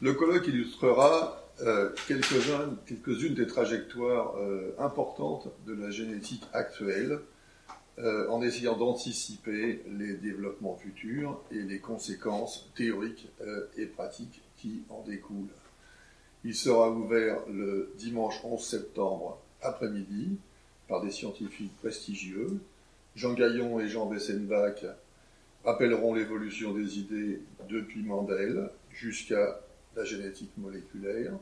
Le colloque illustrera quelques-unes des trajectoires importantes de la génétique actuelle, en essayant d'anticiper les développements futurs et les conséquences théoriques et pratiques qui en découlent. Il sera ouvert le dimanche 11 septembre après-midi par des scientifiques prestigieux. Jean Gaillon et Jean Wessenbach rappelleront l'évolution des idées depuis Mendel jusqu'à la génétique moléculaire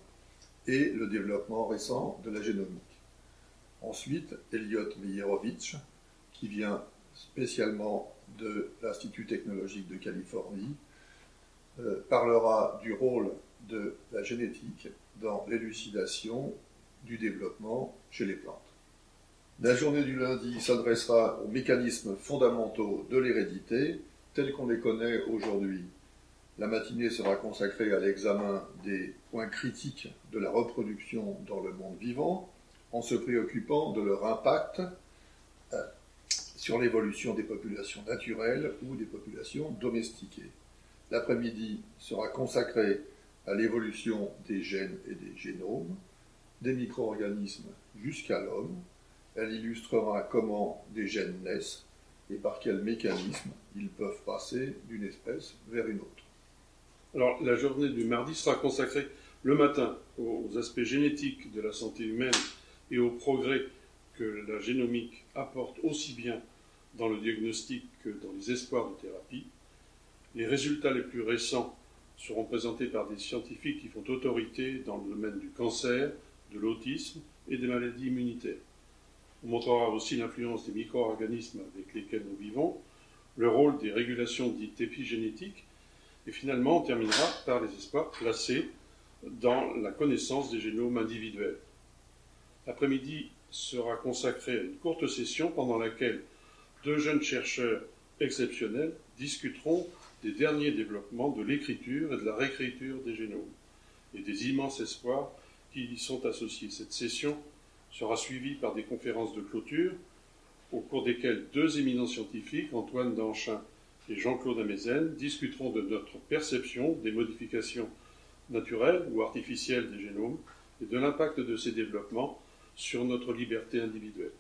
et le développement récent de la génomique. Ensuite, Elliot Meyerovitch, qui vient spécialement de l'Institut technologique de Californie, parlera du rôle de la génétique dans l'élucidation du développement chez les plantes. La journée du lundi s'adressera aux mécanismes fondamentaux de l'hérédité, tels qu'on les connaît aujourd'hui. La matinée sera consacrée à l'examen des points critiques de la reproduction dans le monde vivant, en se préoccupant de leur impact sur l'évolution des populations naturelles ou des populations domestiquées. L'après-midi sera consacré à l'évolution des gènes et des génomes, des micro-organismes jusqu'à l'homme. Elle illustrera comment des gènes naissent et par quels mécanismes ils peuvent passer d'une espèce vers une autre. Alors, la journée du mardi sera consacrée le matin aux aspects génétiques de la santé humaine et aux progrès que la génomique apporte aussi bien dans le diagnostic que dans les espoirs de thérapie. Les résultats les plus récents seront présentés par des scientifiques qui font autorité dans le domaine du cancer, de l'autisme et des maladies immunitaires. On montrera aussi l'influence des micro-organismes avec lesquels nous vivons, le rôle des régulations dites épigénétiques, et finalement on terminera par les espoirs placés dans la connaissance des génomes individuels. L'après-midi sera consacré à une courte session pendant laquelle deux jeunes chercheurs exceptionnels discuteront des derniers développements de l'écriture et de la réécriture des génomes et des immenses espoirs qui y sont associés. Cette session sera suivie par des conférences de clôture au cours desquelles deux éminents scientifiques, Antoine Danchin et Jean-Claude Amezen, discuteront de notre perception des modifications naturelles ou artificielles des génomes et de l'impact de ces développements sur notre liberté individuelle.